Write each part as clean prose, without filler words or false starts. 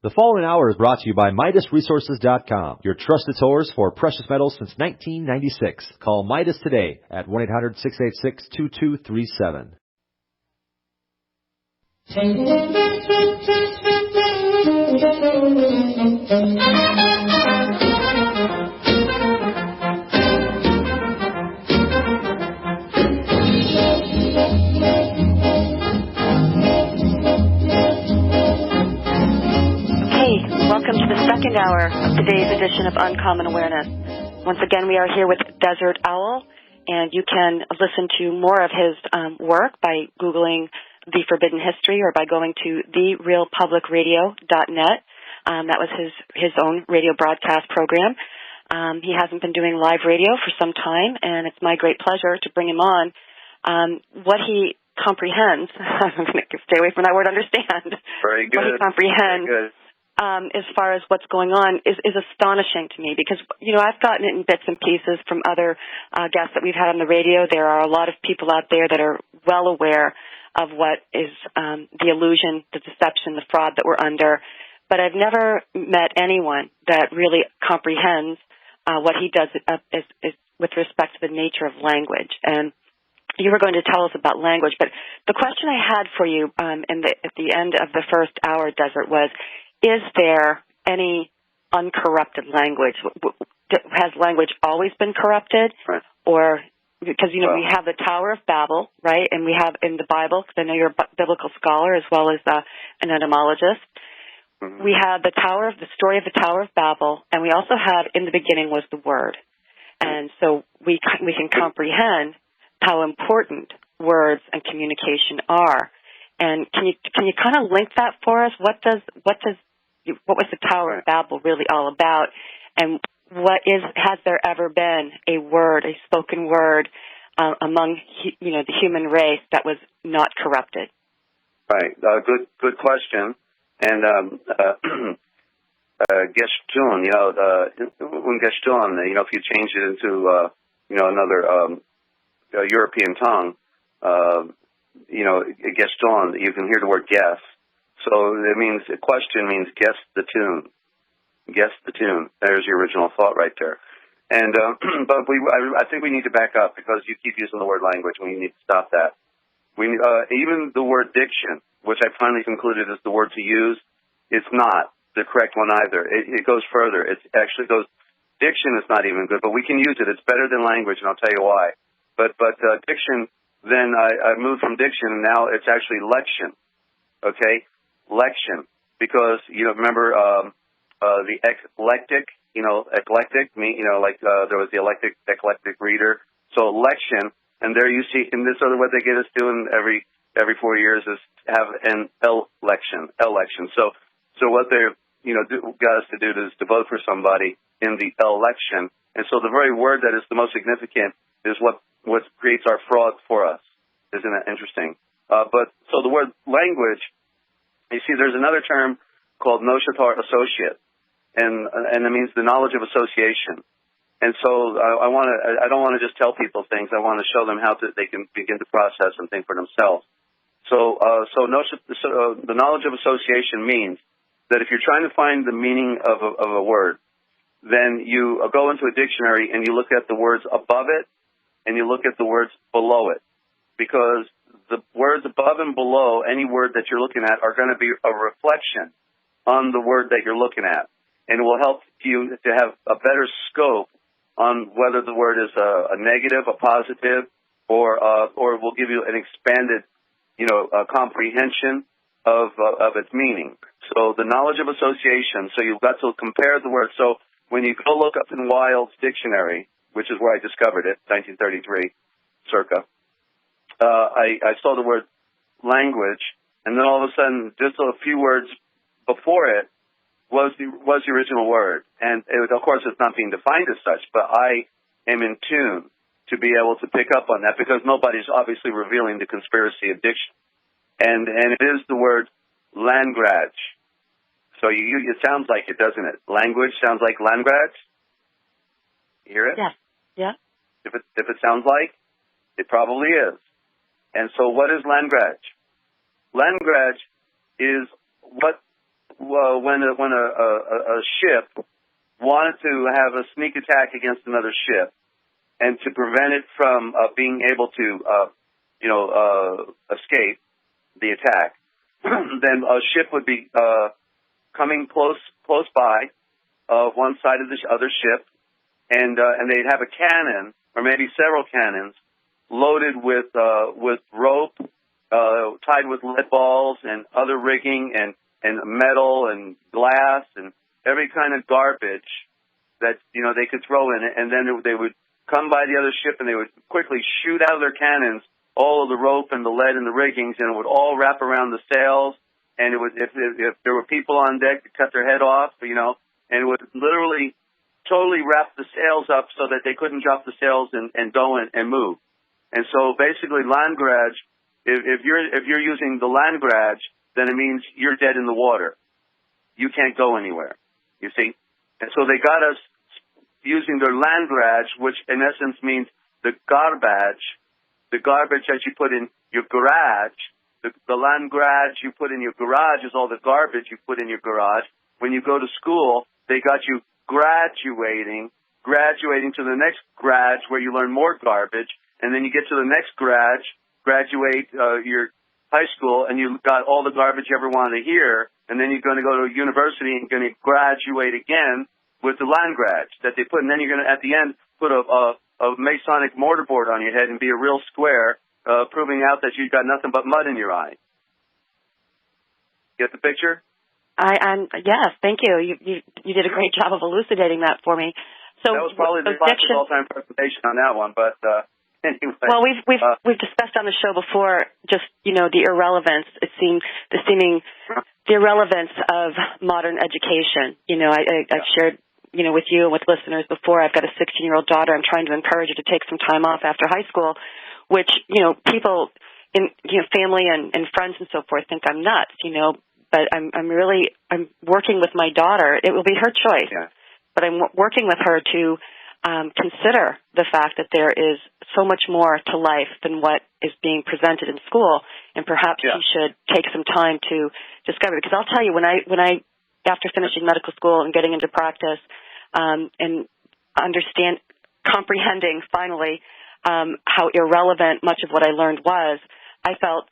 The following hour is brought to you by MidasResources.com, your trusted source for precious metals since 1996. Call Midas today at 1-800-686-2237. Welcome to the second hour of today's edition of Uncommon Awareness. Once again, we are here with Desert Owl, and you can listen to more of his work by Googling The Forbidden History or by going to therealpublicradio.net. That was his own radio broadcast program. He hasn't been doing live radio for some time, and it's my great pleasure to bring him on. What he comprehends, I'm going to stay away from that word, understand. Very good. What he comprehends. Very good. As far as what's going on is astonishing to me because, I've gotten it in bits and pieces from other guests that we've had on the radio. There are a lot of people out there that are well aware of what is the illusion, the deception, the fraud that we're under. But I've never met anyone that really comprehends what he does is with respect to the nature of language. And you were going to tell us about language. But the question I had for you at the end of the first hour, Desert, was, is there any uncorrupted language? Has language always been corrupted? Right. Or, because, we have the Tower of Babel, right? And we have in the Bible, because I know you're a biblical scholar as well as an etymologist. Mm-hmm. We have the story of the Tower of Babel, and we also have, in the beginning was the Word. And so we can comprehend how important words and communication are. And can you kind of link that for us? What was the Tower of Babel really all about? And has there ever been a spoken word among the human race that was not corrupted? Right. Good question. And Geshtun, if you change it into another European tongue. Geston, you can hear the word guess. So it means, a question means guess the tune. Guess the tune. There's your original thought right there. And, but I think we need to back up because you keep using the word language and we need to stop that. Even the word diction, which I finally concluded is the word to use, it's not the correct one either. It goes further. It actually goes, diction is not even good, but we can use it. It's better than language, and I'll tell you why. But diction, then I moved from diction, and now it's actually lection, okay? Lection, because, remember the eclectic, there was the eclectic reader. So lection, and there you see, in this other what they get us doing every 4 years is have an election. So what they're, got us to do is to vote for somebody in the election. And so the very word that is the most significant is what creates our fraud for us. Isn't that interesting? So the word language, you see, there's another term called noshatar associate, and it means the knowledge of association. And so I don't want to just tell people things. I want to show them how they can begin to process and think for themselves. So the knowledge of association means that if you're trying to find the meaning of a word, then you go into a dictionary and you look at the words above it and you look at the words below it, because the words above and below any word that you're looking at are going to be a reflection on the word that you're looking at, and it will help you to have a better scope on whether the word is a negative, a positive, or will give you an expanded, comprehension of its meaning. So the knowledge of association. So you've got to compare the words. So when you go look up in Wilde's dictionary, which is where I discovered it, 1933, circa, I saw the word language, and then all of a sudden, just a few words before it was the original word. And of course, it's not being defined as such, but I am in tune to be able to pick up on that because nobody's obviously revealing the conspiracy of diction. And it is the word langrage. So it sounds like it, doesn't it? Language sounds like langrage. You hear it? Yeah. Yeah. If it sounds like, it probably is. And so what is langrage? Langrage is what when a ship wanted to have a sneak attack against another ship, and to prevent it from being able to, escape the attack, then a ship would be coming close by one side of the other ship, and they'd have a cannon or maybe several cannons loaded with rope, tied with lead balls and other rigging and metal and glass and every kind of garbage that they could throw in it, and then they would come by the other ship and they would quickly shoot out of their cannons all of the rope and the lead and the riggings, and it would all wrap around the sails. And it would, if there were people on deck, to cut their head off, and it would literally totally wrap the sails up so that they couldn't drop the sails and go and move. And so basically, land grudge. If you're using the land grudge, then it means you're dead in the water. You can't go anywhere. You see, and so they got us using their land grudge, which in essence means the garbage that you put in your garage. The land grudge you put in your garage is all the garbage you put in your garage. When you go to school, they got you graduating to the next grudge where you learn more garbage, and then you get to the next graduate your high school, and you got all the garbage you ever wanted to hear, and then you're going to go to a university and you're going to graduate again with the land grudge that they put, and then you're going to, at the end, put a Masonic mortarboard on your head and be a real square, proving out that you've got nothing but mud in your eye. Get the picture? Yes, thank you. You did a great job of elucidating that for me. So that was probably the fastest all-time presentation on that one, but anyway. Well, we've discussed on the show before just the irrelevance. The irrelevance of modern education. I've shared with you and with listeners before. I've got a 16-year-old daughter. I'm trying to encourage her to take some time off after high school, which people in family and friends and so forth think I'm nuts. But I'm working with my daughter. It will be her choice. Yeah. But I'm working with her to consider the fact that there is so much more to life than what is being presented in school, and perhaps she should take some time to discover it. Because I'll tell you, when I after finishing medical school and getting into practice and comprehending finally how irrelevant much of what I learned was, I felt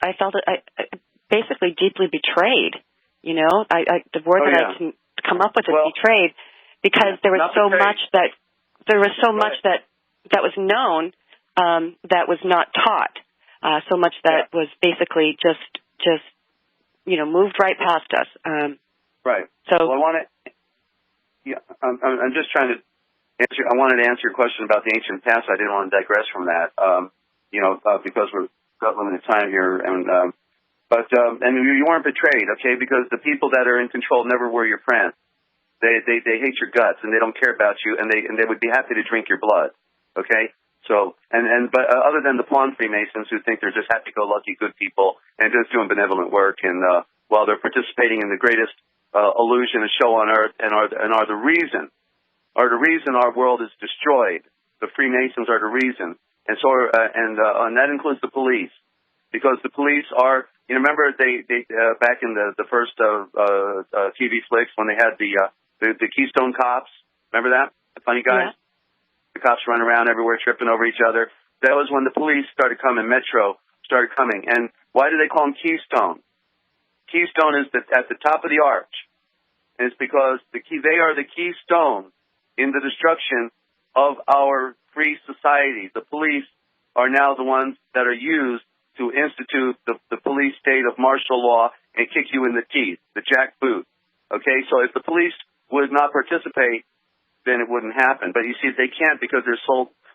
basically deeply betrayed. The word that I can come up with is betrayed, because there was so much that was known that was not taught, so much that was basically just moved right past us. Right. So I'm just trying to answer. I wanted to answer your question about the ancient past. I didn't want to digress from that, because we've got limited time here, but you weren't betrayed, okay? Because the people that are in control never were your friends. They hate your guts, and they don't care about you, and they would be happy to drink your blood, okay? So but other than the pawn Freemasons who think they're just happy-go-lucky good people and just doing benevolent work, and while they're participating in the greatest illusion and show on earth, and are the reason our world is destroyed. The Freemasons are the reason, and that includes the police, because the police are. Remember they back in the first TV flicks when they had the Keystone Cops. Remember that? The funny guys. Yeah. The cops run around everywhere tripping over each other. That was when the police started coming. Metro started coming, and why do they call them Keystone? Keystone is at the top of the arch, and it's because they are the keystone in the destruction of our free society. The police are now the ones that are used to institute the police state of martial law and kick you in the teeth, the jackboot. Okay, so if the police would not participate, then it wouldn't happen. But you see, they can't because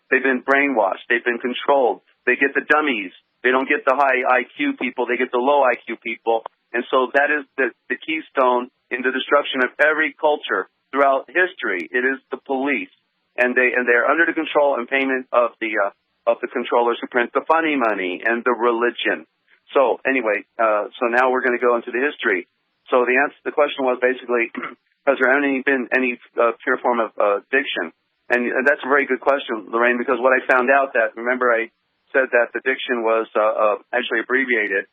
they've been brainwashed, they've been controlled. They get the dummies. They don't get the high IQ people. They get the low IQ people. And so that is the keystone in the destruction of every culture throughout history. It is the police, and they are under the control and payment of the controllers who print the funny money and the religion. So anyway, so now we're going to go into the history. So the question was basically, has there been any pure form of diction? And that's a very good question, Lorraine, because what I found out remember I said that the diction was actually abbreviated,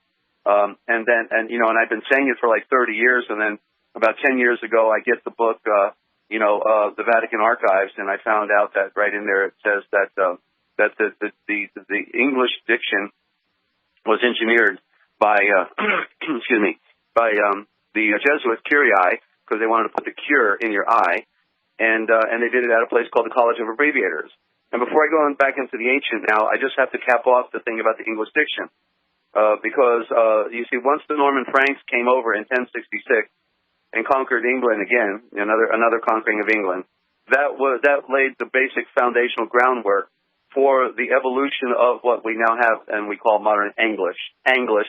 and I've been saying it for like 30 years, and then about 10 years ago, I get the book, the Vatican Archives, and I found out that right in there it says that the English diction was engineered by the Jesuit Curii, because they wanted to put the cure in your eye, and they did it at a place called the College of Abbreviators. And before I go back into the ancient now, I just have to cap off the thing about the English diction, because you see, once the Norman Franks came over in 1066 and conquered England again, another conquering of England, that laid the basic foundational groundwork for the evolution of what we now have and we call modern English. English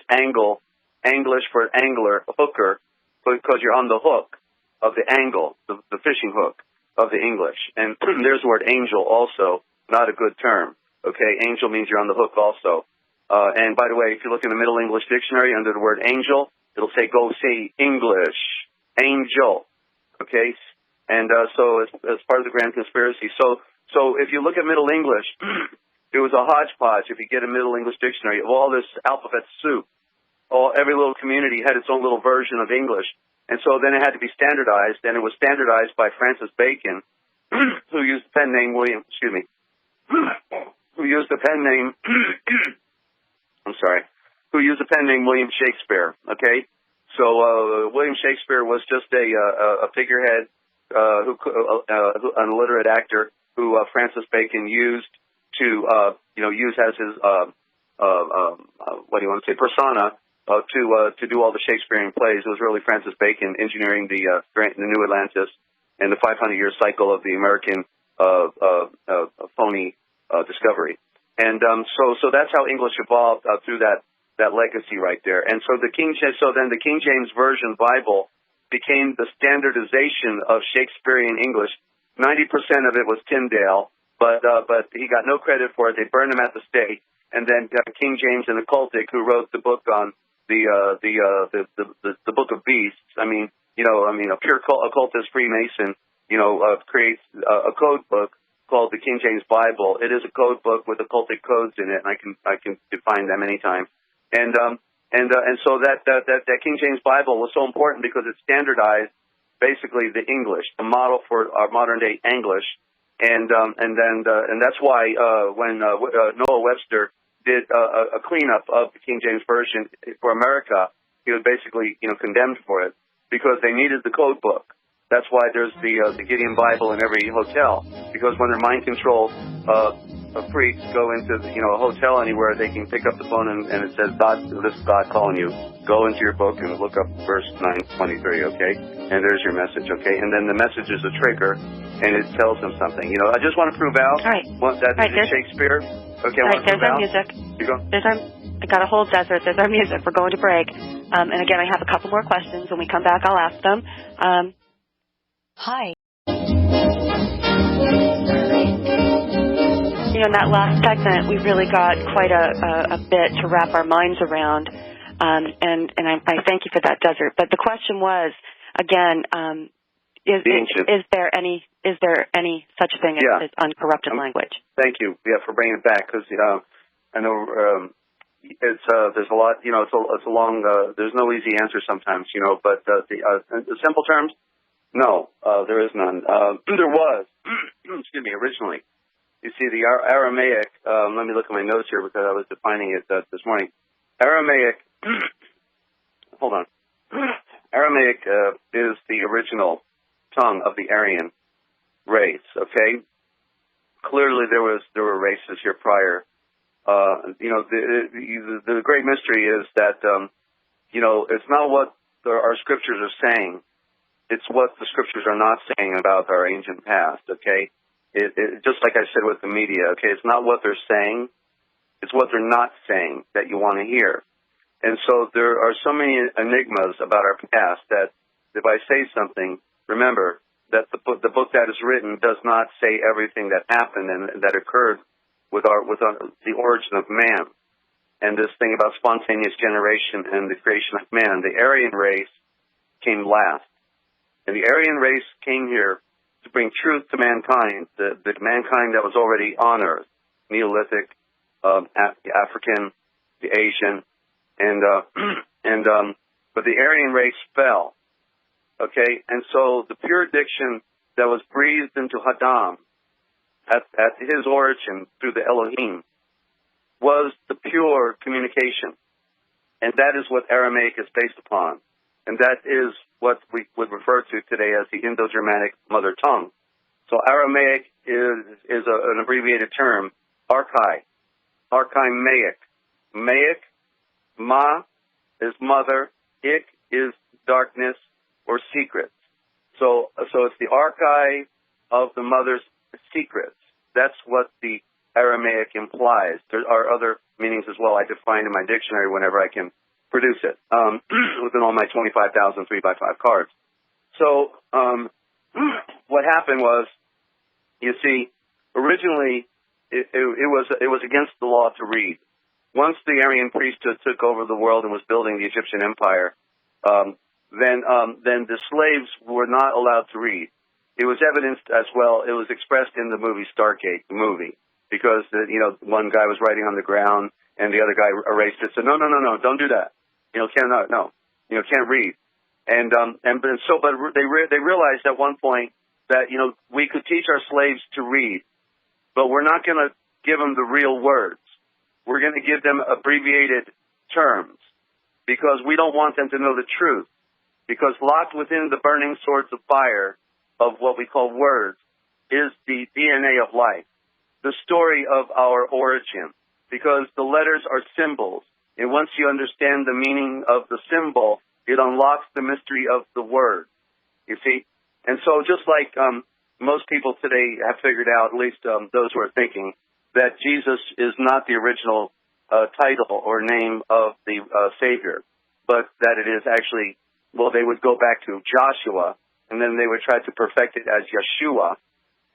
for angler, hooker, because you're on the hook of the angle, the fishing hook of the English. And there's the word angel also, not a good term. Okay, angel means you're on the hook also. And by the way, if you look in the Middle English Dictionary under the word angel, it'll say go say English, angel. Okay, and so as part of the grand conspiracy. So if you look at Middle English, it was a hodgepodge. If you get a Middle English Dictionary of all this alphabet soup, every little community had its own little version of English. And so then it had to be standardized, and it was standardized by Francis Bacon, who used the pen name William Shakespeare, okay? So William Shakespeare was just a figurehead, an illiterate actor who Francis Bacon used to, use as his, persona, to do all the Shakespearean plays. It was really Francis Bacon engineering the New Atlantis and the 500-year cycle of the American phony discovery. And so that's how English evolved through that legacy right there. And so then the King James Version Bible became the standardization of Shakespearean English. 90% of it was Tyndale, but he got no credit for it. They burned him at the stake. And then King James and the Cultic, who wrote the book on the Book of Beasts. A pure occultist Freemason, creates a code book called the King James Bible. It is a code book with occultic codes in it, and I can define them anytime. And so that King James Bible was so important because it standardized basically the English, the model for our modern day English. And that's why when Noah Webster did a cleanup of the King James Version for America, he was basically condemned for it because they needed the code book. That's why there's the Gideon Bible in every hotel, because when they're mind controlled, freaks go into a hotel anywhere, they can pick up the phone and it says, God, this is God calling you. Go into your book and look up verse 923, okay? And there's your message, okay? And then the message is a trigger, and it tells them something. I just want to prove out that is Shakespeare. Okay, there's our music. You go. I got a whole desert. There's our music. We're going to break. And again, I have a couple more questions. When we come back, I'll ask them. Hi. In that last segment, we really got quite a bit to wrap our minds around, and I thank you for that, Desert. But the question was, again, is there any such thing as uncorrupted language? Thank you, for bringing it back, because I know there's a lot. It's a long. There's no easy answer sometimes, But the simple terms, no, there is none. There was, originally. You see, the Aramaic, let me look at my notes here because I was defining it this morning. Aramaic, hold on. Aramaic is the original tongue of the Aryan race, okay? Clearly there were races here prior. The great mystery is that, it's not what our scriptures are saying. It's what the scriptures are not saying about our ancient past, okay? It just like I said with the media, okay, it's not what they're saying, it's what they're not saying that you want to hear. And so there are so many enigmas about our past that if I say something, remember that the book that is written does not say everything that happened and that occurred with the origin of man. And this thing about spontaneous generation and the creation of man. The Aryan race came last. And the Aryan race came here to bring truth to mankind, the mankind that was already on Earth, Neolithic, African, the Asian, but the Aryan race fell, Okay? And so the pure diction that was breathed into Adam at his origin through the Elohim was the pure communication. And that is what Aramaic is based upon. And that is what we would refer to today as the Indo-Germanic mother tongue. So Aramaic is an abbreviated term, Archaimaic. Maic, ma is mother, ik is darkness or secrets. So it's the archive of the mother's secrets. That's what the Aramaic implies. There are other meanings as well I define in my dictionary whenever I can produce it within all my 25,000 3x5 cards. So what happened was, you see, originally it was against the law to read. Once the Aryan priesthood took over the world and was building the Egyptian empire, then the slaves were not allowed to read. It was evidenced as well. It was expressed in the movie Stargate, the movie, because one guy was writing on the ground and the other guy erased it. Said, no, don't do that. Can't read. But they realized at one point that we could teach our slaves to read, but we're not going to give them the real words. We're going to give them abbreviated terms because we don't want them to know the truth. Because locked within the burning swords of fire of what we call words is the DNA of life, the story of our origin, because the letters are symbols. And once you understand the meaning of the symbol, it unlocks the mystery of the word, you see? And so just like most people today have figured out, at least those who are thinking, that Jesus is not the original title or name of the Savior, but that it is actually, well, they would go back to Joshua, and then they would try to perfect it as Yeshua,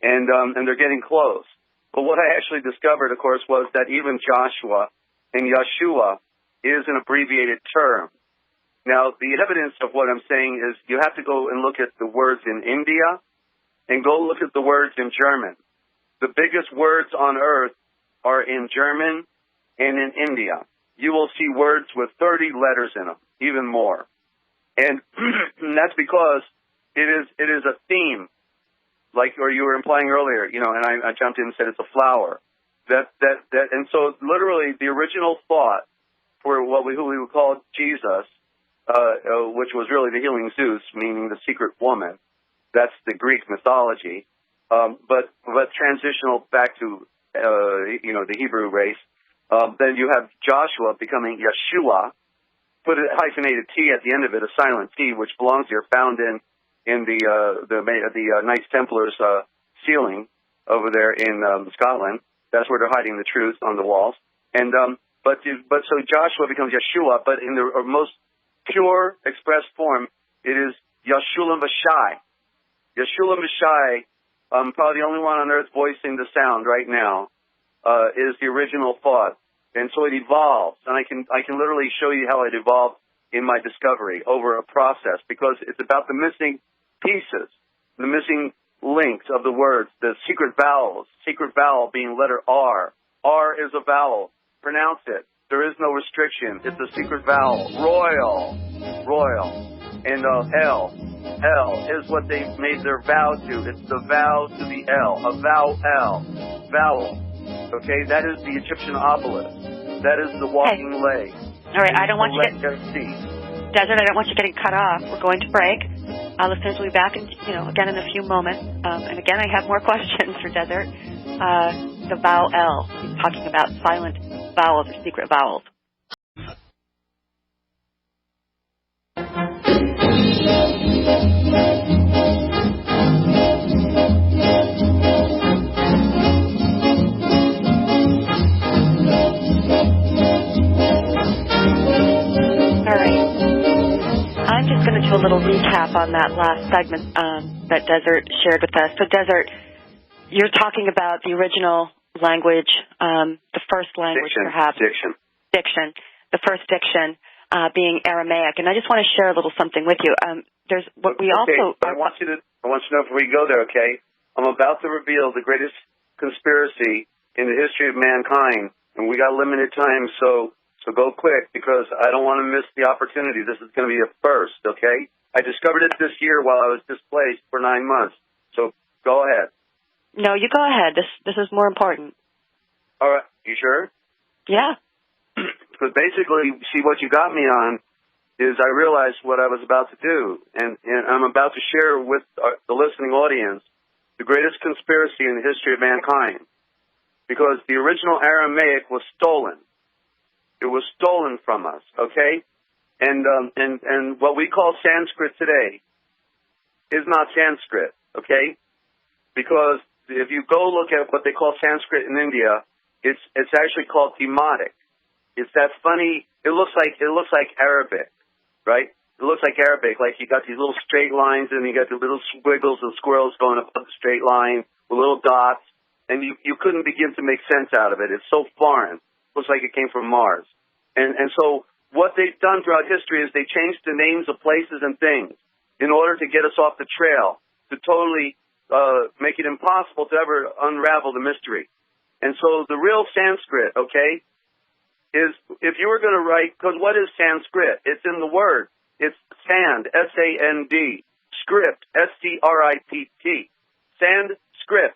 and they're getting close. But what I actually discovered, of course, was that even Joshua and Yeshua is an abbreviated term. Now, the evidence of what I'm saying is you have to go and look at the words in India and go look at the words in German. The biggest words on earth are in German and in India. You will see words with 30 letters in them, even more. And that's because it is a theme, like or you were implying earlier, and I jumped in and said it's a flower. And so literally the original thought for who we would call Jesus, which was really the healing Zeus, meaning the secret woman. That's the Greek mythology. But transitional back to the Hebrew race. Then you have Joshua becoming Yeshua. Put a hyphenated T at the end of it, a silent T, which belongs here, found in the Knights Templars ceiling over there in Scotland. That's where they're hiding the truth on the walls. And so Joshua becomes Yeshua, but in the most pure expressed form, it is Yeshulam Vashai. Yeshulam Vashai, probably the only one on earth voicing the sound right now, is the original thought. And so it evolves, and I can literally show you how it evolved in my discovery over a process, because it's about the missing pieces, the missing links of the words, the secret vowels, secret vowel being letter R. R is a vowel. Pronounce it. There is no restriction. It's a secret vowel. Royal. And L. L is what they've made their vow to. It's the vow to the L. A vowel L. Vowel. Okay, that is the Egyptian obelisk. That is the walking leg. All right, I don't want you Desert, I don't want you getting cut off. We're going to break. Listeners will be back again in a few moments. And again, I have more questions for Desert. The vowel L. He's talking about silent vowels or secret vowels. I'm just going to do a little recap on that last segment that Desert shared with us. So, Desert, you're talking about the original language, the first language, perhaps. Diction. The first diction being Aramaic. And I just want to share a little something with you. There's what we also. I want you to know before we go there, okay? I'm about to reveal the greatest conspiracy in the history of mankind, and we got limited time, so go quick, because I don't want to miss the opportunity. This is going to be a first, okay? I discovered it this year while I was displaced for 9 months. So go ahead. No, you go ahead. This is more important. All right. You sure? Yeah. But basically, see, what you got me on is I realized what I was about to do, and I'm about to share with the listening audience the greatest conspiracy in the history of mankind, because the original Aramaic was stolen. It was stolen from us, okay? And what we call Sanskrit today is not Sanskrit, okay? Because if you go look at what they call Sanskrit in India, it's actually called Demotic. It's that funny. It looks like Arabic, right? It looks like Arabic, like you got these little straight lines and you got the little squiggles and squirrels going up the straight line with little dots, and you couldn't begin to make sense out of it. It's so foreign. It looks like it came from Mars. And so what they've done throughout history is they changed the names of places and things in order to get us off the trail, to totally make it impossible to ever unravel the mystery. And so the real Sanskrit, okay, is if you were going to write, because what is Sanskrit? It's in the word. It's sand, S-A-N-D, script, S-C-R-I-P-T, Sanskrit.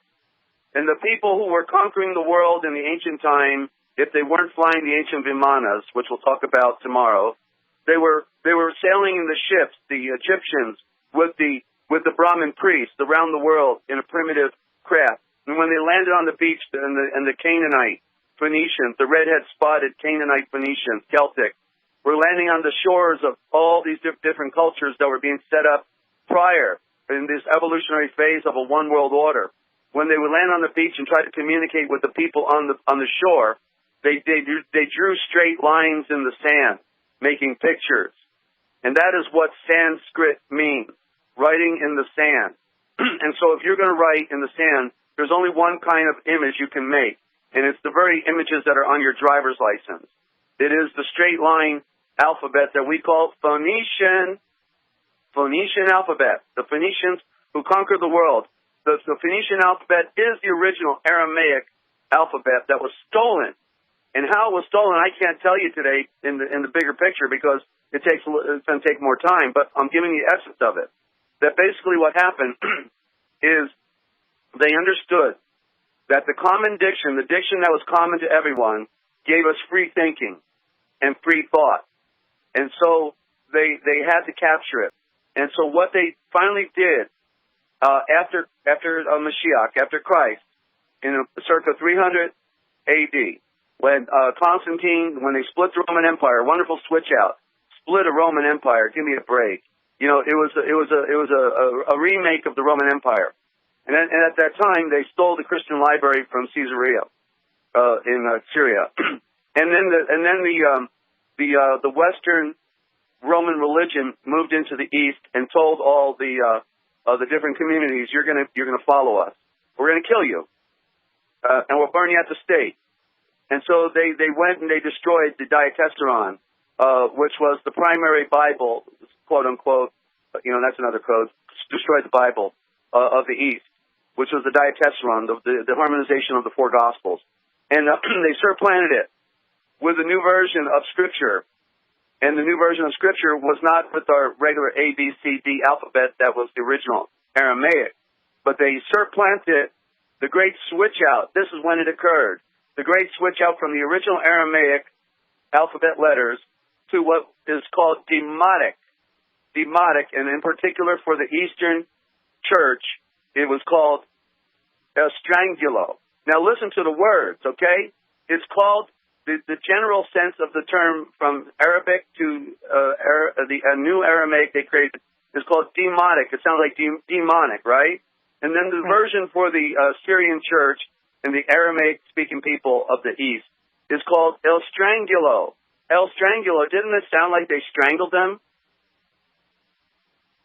And the people who were conquering the world in the ancient time, if they weren't flying the ancient Vimanas, which we'll talk about tomorrow, they were sailing in the ships, the Egyptians, with the Brahmin priests around the world in a primitive craft. And when they landed on the beach, and the Canaanite Phoenicians, the redhead spotted Canaanite Phoenicians, Celtic, were landing on the shores of all these different cultures that were being set up prior in this evolutionary phase of a one world order. When they would land on the beach and try to communicate with the people on the shore, they drew straight lines in the sand, making pictures. And that is what Sanskrit means, writing in the sand. And so if you're going to write in the sand, there's only one kind of image you can make, and it's the very images that are on your driver's license. It is the straight line alphabet that we call Phoenician alphabet. The Phoenicians who conquered the world. The Phoenician alphabet is the original Aramaic alphabet that was stolen. And how it was stolen, I can't tell you today in the bigger picture because it's going to take more time, but I'm giving you the essence of it. That basically what happened is they understood that the common diction, the diction that was common to everyone, gave us free thinking and free thought. And so they had to capture it. And so what they finally did after Mashiach, after Christ, in circa 300 A.D., when Constantine, when they split the Roman Empire, wonderful switch out, split a Roman Empire. Give me a break. You know, it was a remake of the Roman Empire. And at that time, they stole the Christian library from Caesarea in Syria, and then the Western Roman religion moved into the East and told all the different communities, you're gonna follow us. We're gonna kill you, and we'll burn you at the stake. And so they went and they destroyed the Diatessaron, which was the primary Bible, quote unquote. You know, that's another code. Destroyed the Bible of the East, which was the Diatessaron, the harmonization of the four Gospels. And they supplanted it with a new version of Scripture. And the new version of Scripture was not with our regular A, B, C, D alphabet that was the original Aramaic, but they supplanted the great switch out. This is when it occurred. The great switch out from the original Aramaic alphabet letters to what is called Demotic. Demotic, and in particular for the Eastern Church, it was called Strangulo. Now listen to the words, okay? It's called, the general sense of the term from Arabic to a new Aramaic they created is called demotic. It sounds like demonic, right? And then the version for the Syrian church and the Aramaic-speaking people of the East is called El Strangulo. El Strangulo, didn't it sound like they strangled them?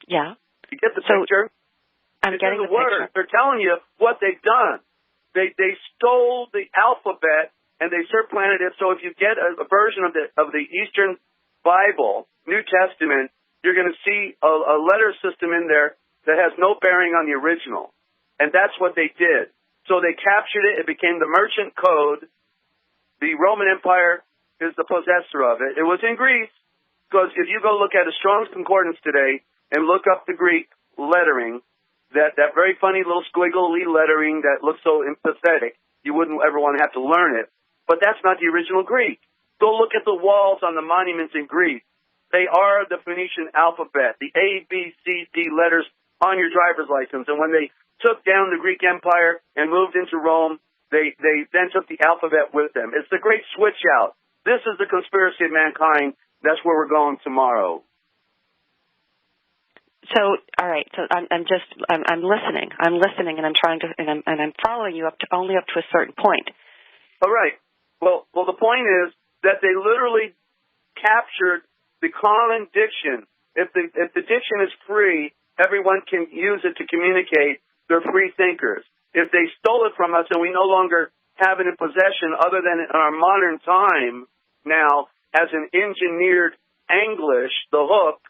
Yeah. You get the picture? I'm getting the word. picture. They're telling you what they've done. They stole the alphabet and they supplanted it. So if you get a version of the Eastern Bible, New Testament, you're going to see a letter system in there that has no bearing on the original. And that's what they did. So they captured it. It became the merchant code. The Roman Empire is the possessor of it. It was in Greece, because if you go look at a Strong's Concordance today, and look up the Greek lettering, that very funny little squiggly lettering that looks so empathetic, you wouldn't ever want to have to learn it. But that's not the original Greek. Go look at the walls on the monuments in Greece. They are the Phoenician alphabet, the A, B, C, D letters on your driver's license. And when they took down the Greek Empire and moved into Rome, they then took the alphabet with them. It's the great switch out. This is the conspiracy of mankind. That's where we're going tomorrow. So, all right. So I'm listening. I'm listening, and I'm trying to, and I'm following you only up to a certain point. All right. Well, the point is that they literally captured the common diction. If the diction is free, everyone can use it to communicate. They're free thinkers. If they stole it from us and we no longer have it in possession, other than in our modern time now, as an engineered English, the hook,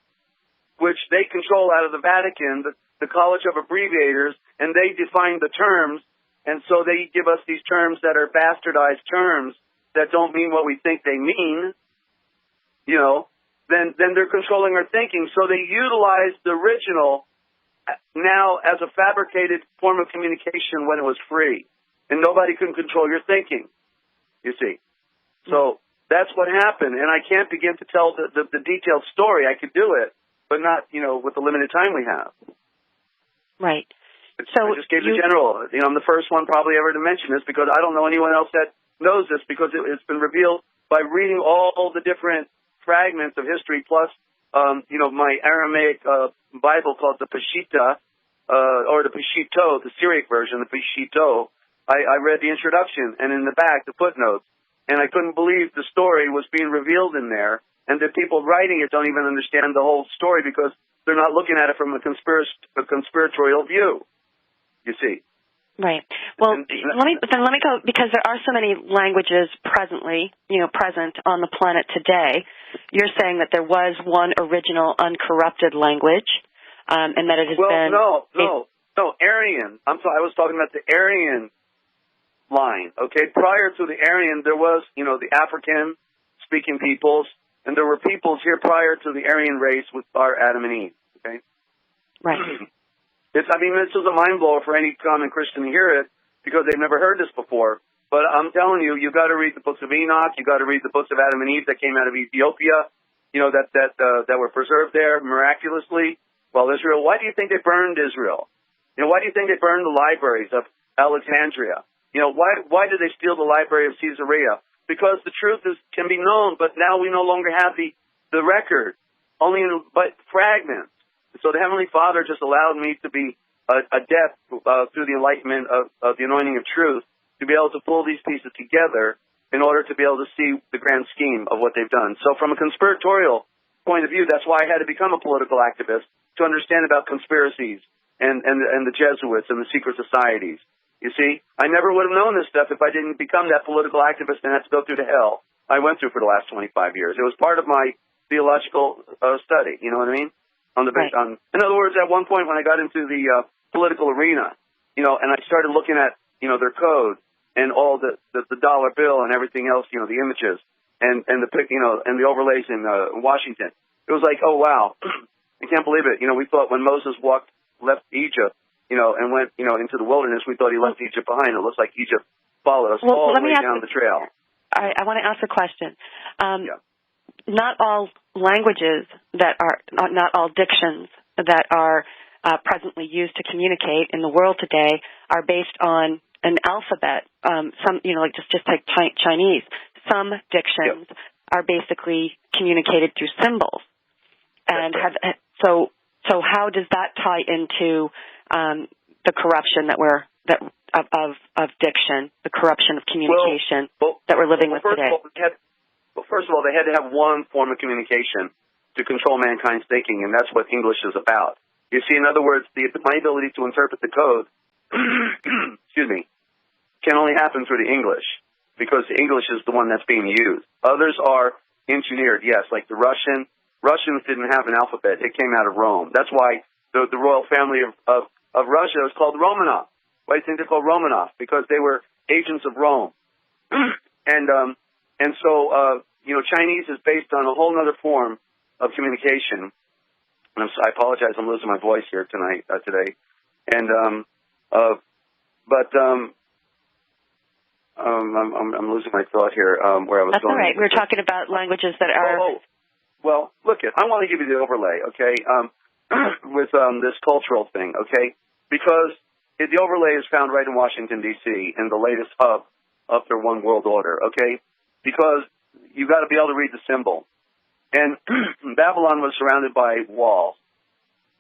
which they control out of the Vatican, the College of Abbreviators, and they define the terms, and so they give us these terms that are bastardized terms that don't mean what we think they mean, then they're controlling our thinking. So they utilize the original now as a fabricated form of communication when it was free, and nobody can control your thinking, you see. So that's what happened, and I can't begin to tell the detailed story. I could do it, but not, with the limited time we have. Right. So I just gave the general. I'm the first one probably ever to mention this because I don't know anyone else that knows this because it's been revealed by reading all the different fragments of history plus, my Aramaic Bible called the Peshitta, or the Peshito, the Syriac version, the Peshito. I read the introduction and in the back the footnotes, and I couldn't believe the story was being revealed in there, and the people writing it don't even understand the whole story because they're not looking at it from a conspiratorial view, you see. Right. Well, let me go, because there are so many languages present on the planet today. You're saying that there was one original uncorrupted language, and that it has been... No, Aryan. I'm sorry, I was talking about the Aryan line, okay? Prior to the Aryan, there was, the African-speaking peoples, and there were peoples here prior to the Aryan race with our Adam and Eve, okay? Right. This is a mind blower for any common Christian to hear it because they've never heard this before. But I'm telling you, you've got to read the books of Enoch. You've got to read the books of Adam and Eve that came out of Ethiopia, that were preserved there miraculously. Well, Israel, why do you think they burned Israel? Why do you think they burned the libraries of Alexandria? Why did they steal the library of Caesarea? Because the truth can be known, but now we no longer have the record, only but fragments. So the Heavenly Father just allowed me to be adept through the enlightenment of the anointing of truth to be able to pull these pieces together in order to be able to see the grand scheme of what they've done. So from a conspiratorial point of view, that's why I had to become a political activist, to understand about conspiracies and the Jesuits and the secret societies. You see, I never would have known this stuff if I didn't become that political activist and had to go through the hell I went through for the last 25 years. It was part of my theological study, you know what I mean? In other words, at one point when I got into the political arena, and I started looking at, their code and all the dollar bill and everything else, the images and the overlays in Washington. It was like, oh wow, I can't believe it. We thought when Moses left Egypt, and went, into the wilderness, we thought he left Egypt behind. It looks like Egypt followed us all the way down the trail. All right, I want to ask a question. Not all languages not all dictions that are presently used to communicate in the world today are based on an alphabet. Some, just like Chinese. Some dictions are basically communicated through symbols. And so how does that tie into the corruption of diction, the corruption of communication that we're living with today? First of all, they had to have one form of communication to control mankind's thinking, and that's what English is about. You see, in other words, my ability to interpret the code, can only happen through the English, because the English is the one that's being used. Others are engineered, yes, like the Russian. Russians didn't have an alphabet. It came out of Rome. That's why the royal family of Russia is called Romanov. Why do you think they're called Romanov? Because they were agents of Rome. And so, Chinese is based on a whole other form of communication. And I apologize, I'm losing my voice here today. And I'm losing my thought here. Where I was That's going. all right. We were talking about languages that are. Well, look, I want to give you the overlay, okay, with this cultural thing, okay, because the overlay is found right in Washington, D.C., in the latest hub of their one world order, okay, because you got to be able to read the symbol. And Babylon was surrounded by walls,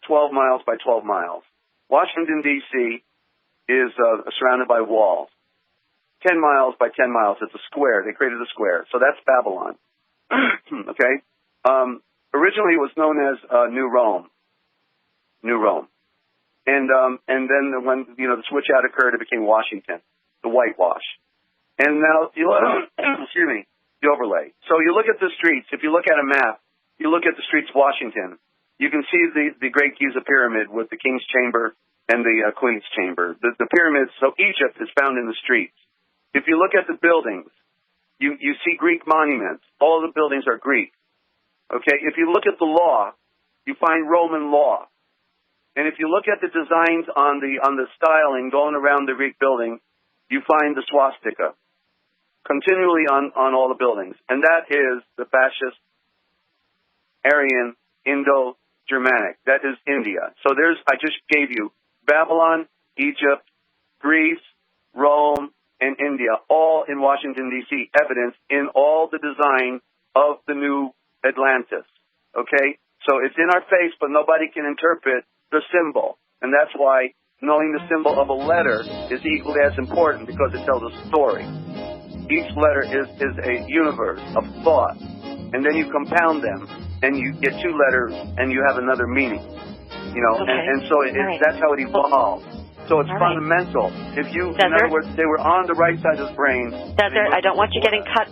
12 miles by 12 miles. Washington, D.C. is surrounded by walls, 10 miles by 10 miles. It's a square. They created a square. So that's Babylon, okay? Originally it was known as New Rome. And then when, the switch out occurred, it became Washington, the whitewash. And now, excuse me, the overlay. So you look at the streets. If you look at a map, you look at the streets of Washington, you can see the Great Giza Pyramid with the King's Chamber and the Queen's Chamber. The pyramids, so Egypt is found in the streets. If you look at the buildings, you see Greek monuments. All of the buildings are Greek. Okay, if you look at the law, you find Roman law. And if you look at the designs on the styling going around the Greek building, you find the swastika continually on all the buildings. And that is the fascist Aryan Indo-Germanic. That is India. So I just gave you Babylon, Egypt, Greece, Rome, and India, all in Washington, D.C., evidence in all the design of the new Atlantis, okay? So it's in our face, but nobody can interpret the symbol. And that's why knowing the symbol of a letter is equally as important, because it tells a story. Each letter is a universe of thought. And then you compound them, and you get two letters, and you have another meaning. Okay. And so that's how it evolves. So it's fundamental. If you, in other words, they were on the right side of the brain. Desert, I don't want you getting cut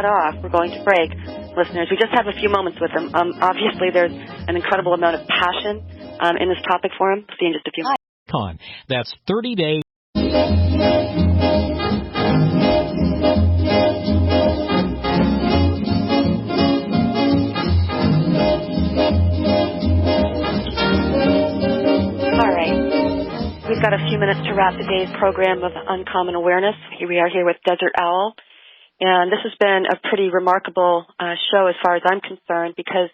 off. We're going to break, listeners. We just have a few moments with him. Obviously, there's an incredible amount of passion in this topic for him. See you in just a few minutes. That's 30 days. We've got a few minutes to wrap the day's program of Uncommon Awareness. Here we are here with Desert Owl. And this has been a pretty remarkable show as far as I'm concerned, because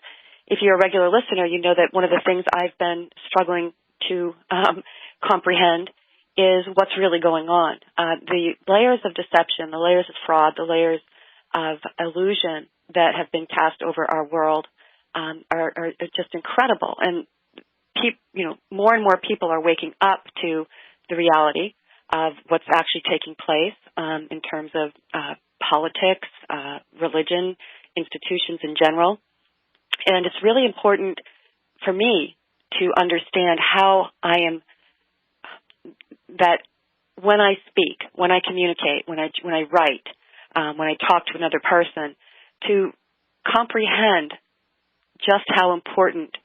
if you're a regular listener, you know that one of the things I've been struggling to comprehend is what's really going on. The layers of deception, the layers of fraud, the layers of illusion that have been cast over our world are just incredible. And more and more people are waking up to the reality of what's actually taking place in terms of politics, religion, institutions in general. And it's really important for me to understand how that when I speak, when I communicate, when I write, when I talk to another person, to comprehend just how important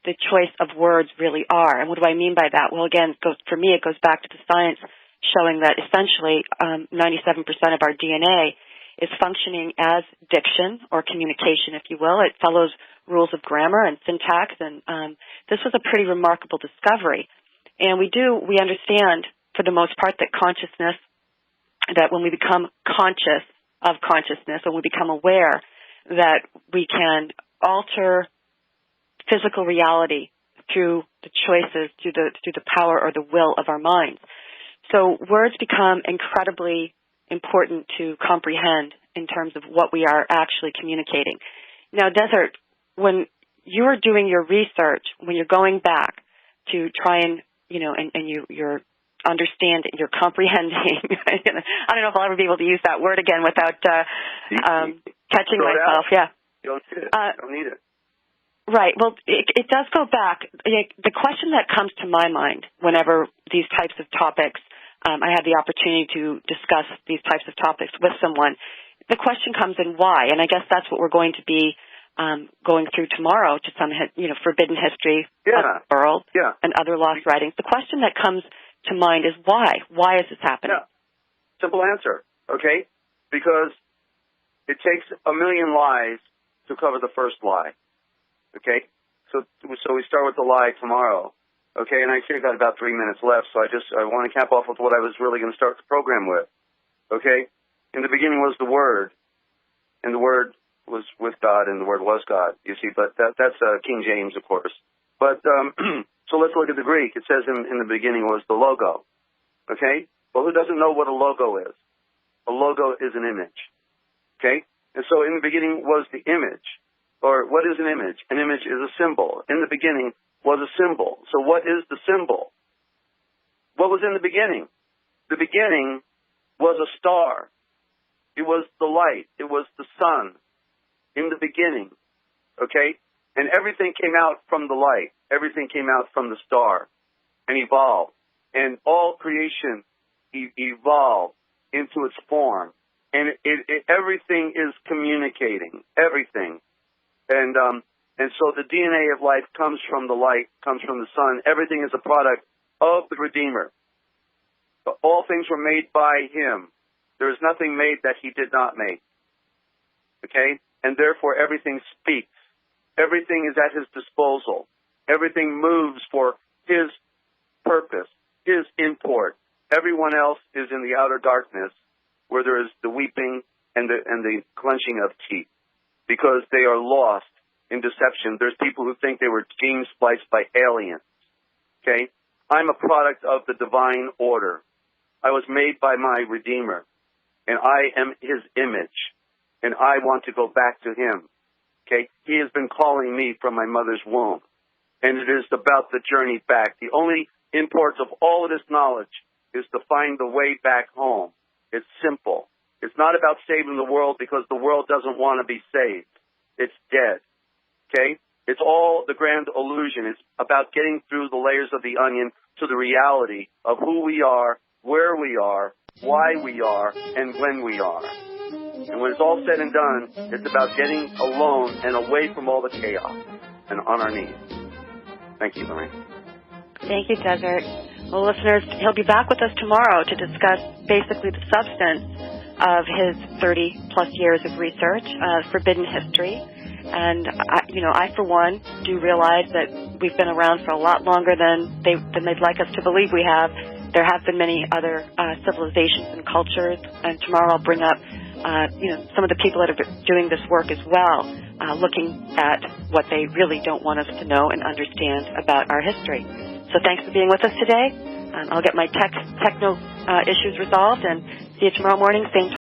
the choice of words really are. And what do I mean by that? Well, again, for me, it goes back to the science showing that essentially 97% of our DNA is functioning as diction or communication, if you will. It follows rules of grammar and syntax, and this was a pretty remarkable discovery. And we understand, for the most part, that consciousness, that when we become conscious of consciousness, when we become aware, that we can alter physical reality through the choices, through the power or the will of our minds. So words become incredibly important to comprehend in terms of what we are actually communicating. Now, Desert, when you're doing your research, when you're going back to try and you're understanding, you're comprehending. I don't know if I'll ever be able to use that word again without catching myself. Yeah. You don't need it. Right. Well, it does go back. The question that comes to my mind whenever these types of topics, I have the opportunity to discuss these types of topics with someone, the question comes in why, and I guess that's what we're going to be going through tomorrow to some, forbidden history of the world and other lost writings. The question that comes to mind is why? Why is this happening? Yeah. Simple answer, okay? Because it takes a million lies to cover the first lie. Okay? So we start with the lie tomorrow. Okay, and I see I got about 3 minutes left, so I want to cap off with what I was really going to start the program with. Okay? In the beginning was the Word, and the Word was with God, and the Word was God, you see, but that's King James, of course. But, so let's look at the Greek. It says in the beginning was the logo. Okay? Well, who doesn't know what a logo is? A logo is an image. Okay? And so in the beginning was the image. Or what is an image? An image is a symbol. In the beginning was a symbol. So what is the symbol? What was in the beginning? The beginning was a star. It was the light. It was the sun. In the beginning. Okay? And everything came out from the light. Everything came out from the star and evolved. And all creation evolved into its form. And everything is communicating. Everything. And so the DNA of life comes from the light, comes from the sun. Everything is a product of the Redeemer. All things were made by Him. There is nothing made that He did not make. Okay? And therefore everything speaks. Everything is at His disposal. Everything moves for His purpose, His import. Everyone else is in the outer darkness where there is the weeping and the clenching of teeth because they are lost in deception. There's people who think they were gene spliced by aliens. Okay? I'm a product of the divine order. I was made by my Redeemer, and I am His image, and I want to go back to Him. Okay? He has been calling me from my mother's womb, and it is about the journey back. The only import of all of this knowledge is to find the way back home. It's simple. It's not about saving the world because the world doesn't want to be saved. It's dead. Okay? It's all the grand illusion. It's about getting through the layers of the onion to the reality of who we are, where we are, why we are, and when we are. And when it's all said and done, it's about getting alone and away from all the chaos and on our knees. Thank you, Lorraine. Thank you, Desert. Well, listeners, he'll be back with us tomorrow to discuss basically the substance of his 30-plus years of research, forbidden history. And, I, for one, do realize that we've been around for a lot longer than they'd like us to believe we have. There have been many other civilizations and cultures, and tomorrow I'll bring up, some of the people that are doing this work as well, looking at what they really don't want us to know and understand about our history. So thanks for being with us today. I'll get my techno issues resolved and see you tomorrow morning, same time.